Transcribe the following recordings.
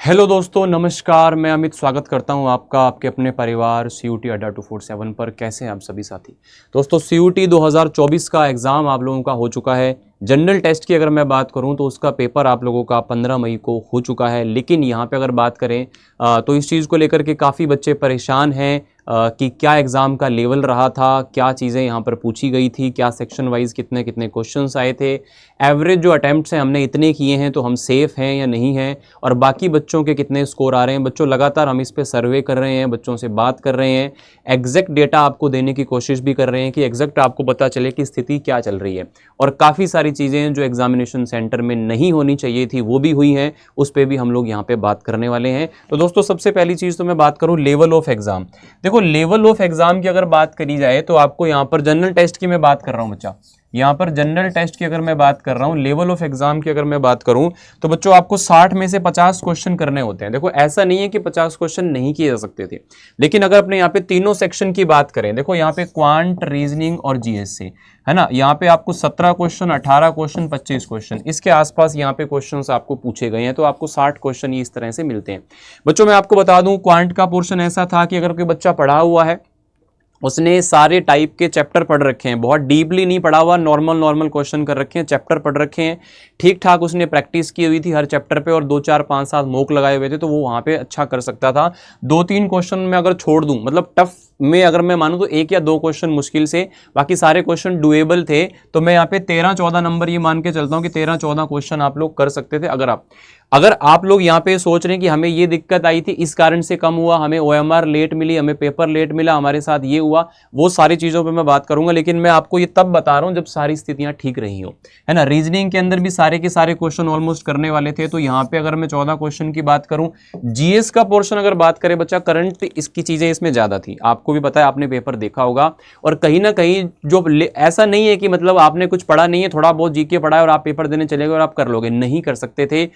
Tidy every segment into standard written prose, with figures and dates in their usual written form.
Hello दोस्तों, नमस्कार। मैं अमित स्वागत करता हूं आपका आपके अपने परिवार CUT अड्डा 247 पर। कैसे हैं आप सभी साथी? दोस्तों, CUT 2024 का एग्ज़ाम आप लोगों का हो चुका है। जनरल टेस्ट की अगर मैं बात करूं तो उसका पेपर आप लोगों का 15 मई को हो चुका है। लेकिन यहां पे अगर बात करें तो इस चीज़ को लेकर के काफ़ी बच्चे परेशान हैं कि क्या एग्ज़ाम का लेवल रहा था, क्या चीज़ें यहाँ पर पूछी गई थी, क्या सेक्शन वाइज कितने कितने क्वेश्चंस आए थे, एवरेज जो अटैम्प्ट्स हैं हमने इतने किए हैं तो हम सेफ़ हैं या नहीं हैं, और बाकी बच्चों के कितने स्कोर आ रहे हैं। बच्चों, लगातार हम इस पे सर्वे कर रहे हैं, बच्चों से बात कर रहे हैं, एग्जैक्ट डेटा आपको देने की कोशिश भी कर रहे हैं कि एग्जैक्ट आपको पता चले कि स्थिति क्या चल रही है। और काफ़ी सारी चीज़ें जो एग्जामिनेशन सेंटर में नहीं होनी चाहिए थी वो भी हुई हैं, उस पर भी हम लोग यहाँ पे बात करने वाले हैं। तो दोस्तों, सबसे पहली चीज़ तो मैं बात करूँ लेवल ऑफ एग्ज़ाम। देखो, लेवल ऑफ एग्ज़ाम की अगर बात करी जाए तो आपको यहाँ पर जनरल टेस्ट की मैं बात कर रहा हूँ बच्चा, यहाँ पर जनरल टेस्ट की अगर मैं बात कर रहा हूँ, लेवल ऑफ एग्जाम की अगर मैं बात करूँ तो बच्चों आपको 60 में से 50 क्वेश्चन करने होते हैं। देखो, ऐसा नहीं है कि 50 क्वेश्चन नहीं किए जा सकते थे, लेकिन अगर अपने यहाँ पे तीनों सेक्शन की बात करें, देखो यहाँ पे क्वांट, रीजनिंग और GS से, है ना, यहाँ पे आपको 17 क्वेश्चन, 18 क्वेश्चन, 25 क्वेश्चन, इसके आसपास यहाँ पे क्वेश्चंस आपको पूछे गए हैं। तो आपको 60 क्वेश्चन इस तरह से मिलते हैं। बच्चों, मैं आपको बता दूं, क्वांट का पोर्शन ऐसा था कि अगर कोई बच्चा पढ़ा हुआ है, उसने सारे टाइप के चैप्टर पढ़ रखे हैं, बहुत डीपली नहीं पढ़ा हुआ, नॉर्मल क्वेश्चन कर रखे हैं, चैप्टर पढ़ रखे हैं, ठीक ठाक उसने प्रैक्टिस की हुई थी हर चैप्टर पे और 2 4 5 7 मॉक लगाए हुए थे, तो वो वहाँ पे अच्छा कर सकता था। 2-3 क्वेश्चन में अगर छोड़ दूं, मतलब टफ में अगर मैं मानूं तो 1 या 2 क्वेश्चन मुश्किल से, बाकी सारे क्वेश्चन डुएबल थे। तो मैं यहाँ पे 13-14 नंबर ये मान के चलता हूँ कि 13-14 क्वेश्चन आप लोग कर सकते थे। अगर आप लोग यहाँ पे सोच रहे हैं कि हमें ये दिक्कत आई थी, इस कारण से कम हुआ, हमें OMR लेट मिली, हमें पेपर लेट मिला, हमारे साथ ये हुआ, वो सारी चीज़ों पे मैं बात करूंगा। लेकिन मैं आपको ये तब बता रहा हूँ जब सारी स्थितियां ठीक रही हो, है ना। रीजनिंग के अंदर भी सारे के सारे क्वेश्चन ऑलमोस्ट करने वाले थे। तो यहाँ पे अगर मैं 14 क्वेश्चन की बात करूँ, GS का पोर्शन अगर बात करें बच्चा, करंट इसकी चीज़ें इसमें ज़्यादा थी, आपको भी पता है, आपने पेपर देखा होगा। और कहीं ना कहीं जो ऐसा नहीं है कि मतलब आपने कुछ पढ़ा नहीं है, थोड़ा बहुत GK पढ़ा है और आप पेपर देने चले गए और आप कर लोगे, नहीं कर सकते थे।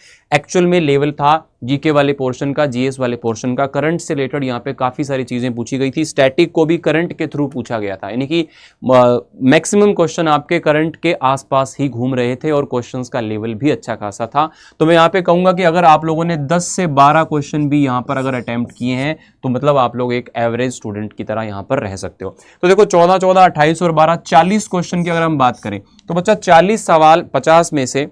एक्चुअल में लेवल था GK वाले पोर्शन का, GS वाले पोर्शन का। करंट से रिलेटेड यहाँ पे काफी सारी चीजें पूछी गई थी। स्टैटिक को भी करंट के थ्रू पूछा गया था, यानी कि मैक्सिमम क्वेश्चन आपके करंट के आसपास ही घूम रहे थे और क्वेश्चंस का लेवल भी अच्छा खासा था। तो मैं यहाँ पे कहूंगा कि अगर आप लोगों ने 10 से 12 क्वेश्चन भी यहाँ पर अगर अटेम्प्ट किए हैं तो मतलब आप लोग एक एवरेज स्टूडेंट की तरह यहाँ पर रह सकते हो। तो देखो, 14-14, 28 और 12, 40 क्वेश्चन की अगर हम बात करें तो बच्चा 40 सवाल 50 में से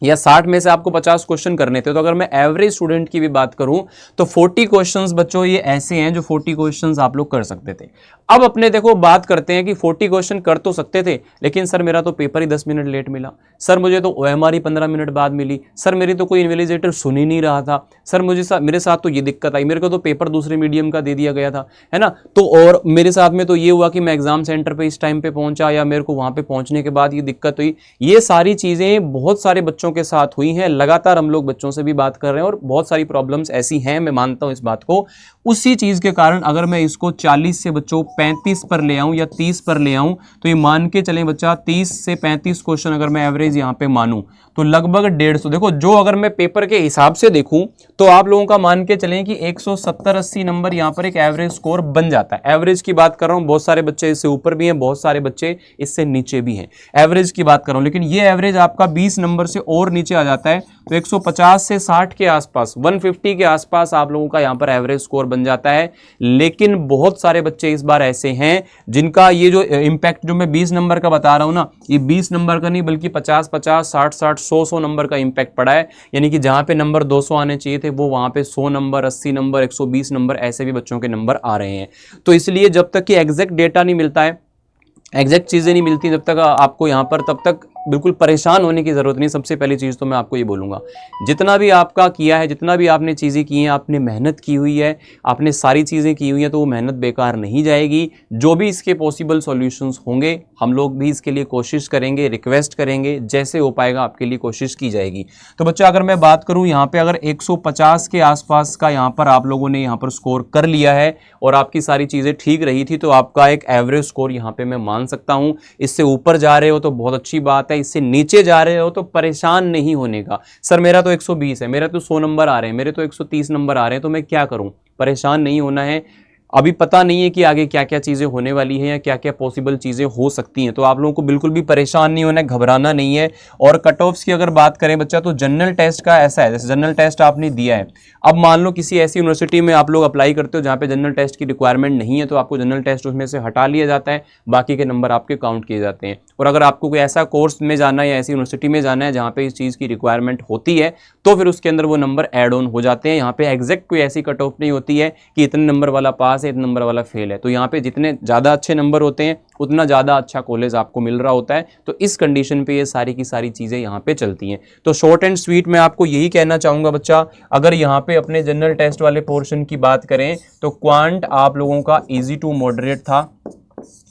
या 60 में से आपको 50 क्वेश्चन करने थे। तो अगर मैं एवरेज स्टूडेंट की भी बात करूं तो 40 क्वेश्चंस बच्चों ये ऐसे हैं जो 40 क्वेश्चंस आप लोग कर सकते थे। अब अपने देखो बात करते हैं कि 40 क्वेश्चन कर तो सकते थे, लेकिन सर मेरा तो पेपर ही 10 मिनट लेट मिला, सर मुझे तो OMR ही 15 मिनट बाद मिली, सर मेरी तो कोई इन्विजिलेटर सुन ही नहीं रहा था, सर मेरे साथ तो ये दिक्कत आई, मेरे को तो पेपर दूसरे मीडियम का दे दिया गया था, है ना। तो और मेरे साथ में तो ये हुआ कि मैं एग्जाम सेंटर पर इस टाइम पे पहुंचा, या मेरे को वहां पर पहुंचने के बाद ये दिक्कत हुई। ये सारी चीजें बहुत सारे बच्चों के साथ हुई हैं। लगातार हम लोग बच्चों से भी बात कर रहे हैं और बहुत सारी प्रॉब्लम्स ऐसी हैं, मैं मानता हूं इस बात को। उसी चीज के कारण अगर मैं इसको 40 से बच्चों 35 पर ले आऊं या 30 पर ले आऊं तो ये मान के चलें बच्चा 30 से 35 क्वेश्चन अगर मैं एवरेज यहां पे मानूं तो लगभग 150। देखो, जो अगर मैं पेपर के हिसाब से देखूं तो आप लोगों का मान के चलें कि 170-80 नंबर यहां पर एक एवरेज स्कोर बन जाता है। एवरेज की बात कर रहा हूं, बहुत सारे बच्चे इससे ऊपर भी हैं, बहुत सारे बच्चे इससे नीचे भी हैं, एवरेज की बात कर रहा हूं। लेकिन ये एवरेज आपका 20 नंबर से और नीचे आ जाता है तो 150 से 60 के आसपास, 150 के आसपास आप लोगों का यहां पर एवरेज स्कोर बन जाता है। लेकिन बहुत सारे बच्चे इस बार ऐसे हैं जिनका ये जो इंपैक्ट जो मैं 20 नंबर का बता रहा हूं ना, ये 20 नंबर का नहीं बल्कि 50-50, 60-60, 100-100 नंबर का इंपैक्ट पड़ा है। यानी कि जहां पे नंबर 200 आने चाहिए थे वो वहां पे 100 नंबर, 80 नंबर, 120 नंबर, ऐसे भी बच्चों के नंबर आ रहे हैं। तो इसलिए जब तक कि एग्जैक्ट डेटा नहीं मिलता है, एग्जैक्ट चीज़ें नहीं मिलती, जब तक आपको यहाँ पर, तब तक बिल्कुल परेशान होने की ज़रूरत नहीं। सबसे पहली चीज़ तो मैं आपको ये बोलूँगा, जितना भी आपका किया है, जितना भी आपने चीज़ें की हैं, आपने मेहनत की हुई है, आपने सारी चीज़ें की हुई हैं, तो वो मेहनत बेकार नहीं जाएगी। जो भी इसके पॉसिबल सॉल्यूशंस होंगे हम लोग भी इसके लिए कोशिश करेंगे, रिक्वेस्ट करेंगे, जैसे हो पाएगा आपके लिए कोशिश की जाएगी। तो बच्चा, अगर मैं बात करूँ यहाँ पर अगर 150 के आसपास का यहाँ पर आप लोगों ने यहाँ पर स्कोर कर लिया है और आपकी सारी चीज़ें ठीक रही थी तो आपका एक एवरेज स्कोर यहाँ पर मैं मान सकता हूँ। इससे ऊपर जा रहे हो तो बहुत अच्छी बात है, इससे नीचे जा रहे हो तो परेशान नहीं होने का। सर मेरा तो 120 है, मेरा तो 100 नंबर आ रहे हैं, मेरे तो 130 नंबर आ रहे हैं, तो मैं क्या करूं? परेशान नहीं होना है। अभी पता नहीं है कि आगे क्या क्या चीज़ें होने वाली हैं या क्या क्या पॉसिबल चीज़ें हो सकती हैं। तो आप लोगों को बिल्कुल भी परेशान नहीं होना है, घबराना नहीं है। और कट ऑफ्स की अगर बात करें बच्चा, तो जनरल टेस्ट का ऐसा है, जैसे जनरल टेस्ट आपने दिया है, अब मान लो किसी ऐसी यूनिवर्सिटी में आप लोग अप्लाई करते हो जहाँ पे जनरल टेस्ट की रिक्वायरमेंट नहीं है, तो आपको जनरल टेस्ट उसमें से हटा लिया जाता है, बाकी के नंबर आपके काउंट किए जाते हैं। और अगर आपको कोई ऐसा कोर्स में जाना है या ऐसी यूनिवर्सिटी में जाना है जहाँ पे इस चीज़ की रिक्वायरमेंट होती है, तो फिर उसके अंदर वो नंबर ऐड ऑन हो जाते हैं। यहाँ पे एग्जैक्ट कोई ऐसी कट ऑफ नहीं होती है कि इतने नंबर वाला पास है, इतने नंबर वाला फेल है। तो यहाँ पे जितने ज़्यादा अच्छे नंबर होते हैं उतना ज़्यादा अच्छा कॉलेज आपको मिल रहा होता है। तो इस कंडीशन पे ये सारी की सारी चीज़ें यहाँ पे चलती हैं। तो शॉर्ट एंड स्वीट मैं आपको यही कहना चाहूँगा बच्चा, अगर यहाँ पे अपने जनरल टेस्ट वाले पोर्शन की बात करें तो क्वांट आप लोगों का ईजी टू मॉडरेट था,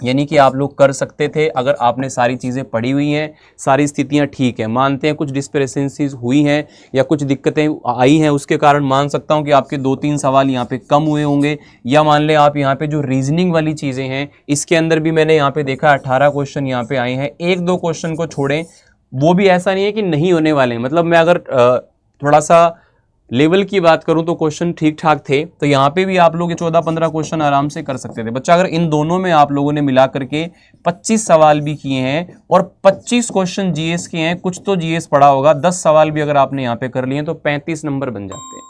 यानी कि आप लोग कर सकते थे अगर आपने सारी चीज़ें पढ़ी हुई हैं, सारी स्थितियां ठीक है। मानते हैं कुछ डिस्क्रिपेंसीज हुई हैं या कुछ दिक्कतें आई हैं, उसके कारण मान सकता हूं कि आपके 2-3 सवाल यहाँ पे कम हुए होंगे। या मान लें आप यहाँ पे जो रीजनिंग वाली चीज़ें हैं, इसके अंदर भी मैंने यहाँ पे देखा 18 क्वेश्चन यहाँ पे आए हैं। 1-2 क्वेश्चन को छोड़ें, वो भी ऐसा नहीं है कि नहीं होने वाले हैं। मतलब मैं अगर थोड़ा सा लेवल की बात करूं तो क्वेश्चन ठीक ठाक थे, तो यहाँ पे भी आप लोग 14-15 क्वेश्चन आराम से कर सकते थे बच्चा। अगर इन दोनों में आप लोगों ने मिला करके 25 सवाल भी किए हैं और 25 क्वेश्चन जीएस के हैं, कुछ तो जीएस पढ़ा होगा, 10 सवाल भी अगर आपने यहाँ पे कर लिए तो 35 नंबर बन जाते हैं।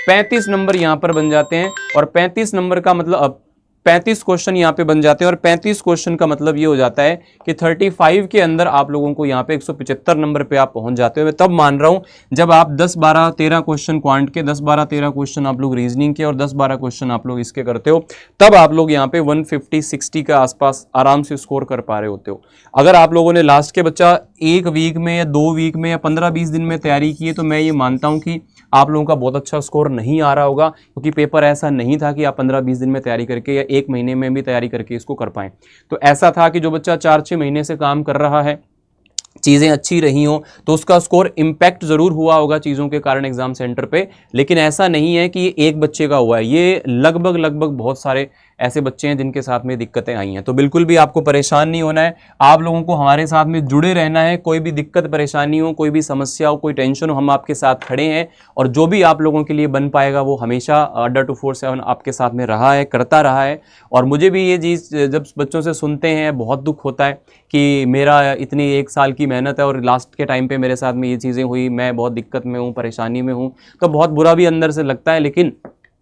35 नंबर यहाँ पर बन जाते हैं और 35 नंबर का मतलब 35 क्वेश्चन यहाँ पे बन जाते हैं और 35 क्वेश्चन का मतलब ये हो जाता है कि 35 के अंदर आप लोगों को यहाँ पे 175 नंबर पे आप पहुंच जाते हो। मैं तब मान रहा हूँ जब आप 10-12-13 क्वेश्चन क्वांट के, 10-12-13 क्वेश्चन आप लोग रीजनिंग के और 10-12 क्वेश्चन आप लोग इसके करते हो, तब आप लोग यहाँ पे 150-60 के आसपास आराम से स्कोर कर पा रहे होते हो। अगर आप लोगों ने लास्ट के बच्चा 1 वीक में या 2 वीक में या 15-20 दिन में तैयारी की है, तो मैं ये मानता हूँ कि आप लोगों का बहुत अच्छा स्कोर नहीं आ रहा होगा, क्योंकि पेपर ऐसा नहीं था कि आप 15-20 दिन में तैयारी करके या 1 महीने में भी तैयारी करके इसको कर पाएं। तो ऐसा था कि जो बच्चा 4-6 महीने से काम कर रहा है, चीज़ें अच्छी रही हों, तो उसका स्कोर इम्पैक्ट ज़रूर हुआ होगा चीज़ों के कारण एग्जाम सेंटर पे। लेकिन ऐसा नहीं है कि ये एक बच्चे का हुआ है, ये लगभग बहुत सारे ऐसे बच्चे हैं जिनके साथ में दिक्कतें आई हैं। तो बिल्कुल भी आपको परेशान नहीं होना है, आप लोगों को हमारे साथ में जुड़े रहना है। कोई भी दिक्कत परेशानी हो, कोई भी समस्या हो, कोई टेंशन हो, हम आपके साथ खड़े हैं। और जो भी आप लोगों के लिए बन पाएगा वो हमेशा अड्डा 247 आपके साथ में रहा है, करता रहा है। और मुझे भी ये चीज़ जब बच्चों से सुनते हैं बहुत दुख होता है कि मेरा इतनी 1 साल की मेहनत है और लास्ट के टाइम पे मेरे साथ में ये चीज़ें हुई, मैं बहुत दिक्कत में हूँ, परेशानी में हूँ, तो बहुत बुरा भी अंदर से लगता है। लेकिन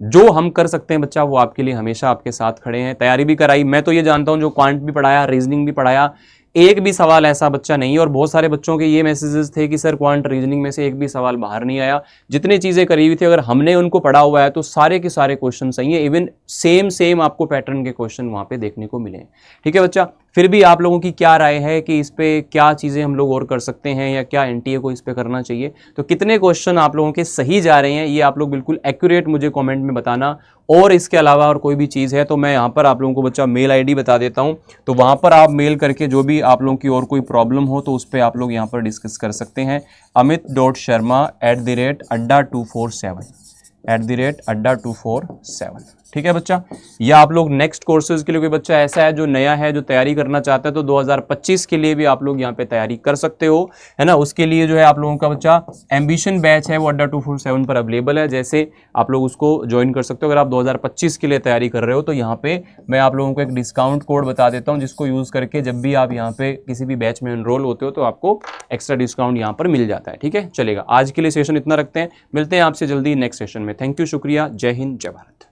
जो हम कर सकते हैं बच्चा, वो आपके लिए हमेशा आपके साथ खड़े हैं। तैयारी भी कराई, मैं तो ये जानता हूँ जो क्वांट भी पढ़ाया, रीजनिंग भी पढ़ाया, एक भी सवाल ऐसा बच्चा नहीं। और बहुत सारे बच्चों के ये मैसेजेस थे कि सर क्वांट रीजनिंग में से एक भी सवाल बाहर नहीं आया। जितनी चीज़ें करी हुई थी अगर हमने उनको पढ़ा हुआ है तो सारे के सारे क्वेश्चन सही है। इवन सेम आपको पैटर्न के क्वेश्चन वहाँ पे देखने को मिले। ठीक है बच्चा, फिर भी आप लोगों की क्या राय है कि इस पे क्या चीज़ें हम लोग और कर सकते हैं या क्या एनटीए को इस पे करना चाहिए? तो कितने क्वेश्चन आप लोगों के सही जा रहे हैं, ये आप लोग बिल्कुल एक्यूरेट मुझे कमेंट में बताना। और इसके अलावा और कोई भी चीज़ है तो मैं यहाँ पर आप लोगों को बच्चा मेल आईडी बता देता हूँ, तो वहाँ पर आप मेल करके जो भी आप लोगों की और कोई प्रॉब्लम हो तो उस पर आप लोग यहाँ पर डिस्कस कर सकते हैं। amit.sharma@247 ठीक है बच्चा। या आप लोग नेक्स्ट कोर्सेज के लिए कोई बच्चा ऐसा है जो नया है, जो तैयारी करना चाहता है, तो 2025 के लिए भी आप लोग यहाँ पे तैयारी कर सकते हो, है ना। उसके लिए जो है आप लोगों का बच्चा एम्बिशन बैच है वो अड्डा 247 पर अवेलेबल है, जैसे आप लोग उसको ज्वाइन कर सकते हो। अगर आप 2025 के लिए तैयारी कर रहे हो तो यहाँ पे मैं आप लोगों को एक डिस्काउंट कोड बता देता हूँ, जिसको यूज़ करके जब भी आप यहाँ पे किसी भी बैच में एनरोल होते हो तो आपको एक्स्ट्रा डिस्काउंट यहाँ पर मिल जाता है। ठीक है, चलेगा। आज के लिए सेशन इतना रखते हैं, मिलते हैं आपसे जल्दी नेक्स्ट सेशन में। थैंक यू, शुक्रिया, जय हिंद, जय भारत।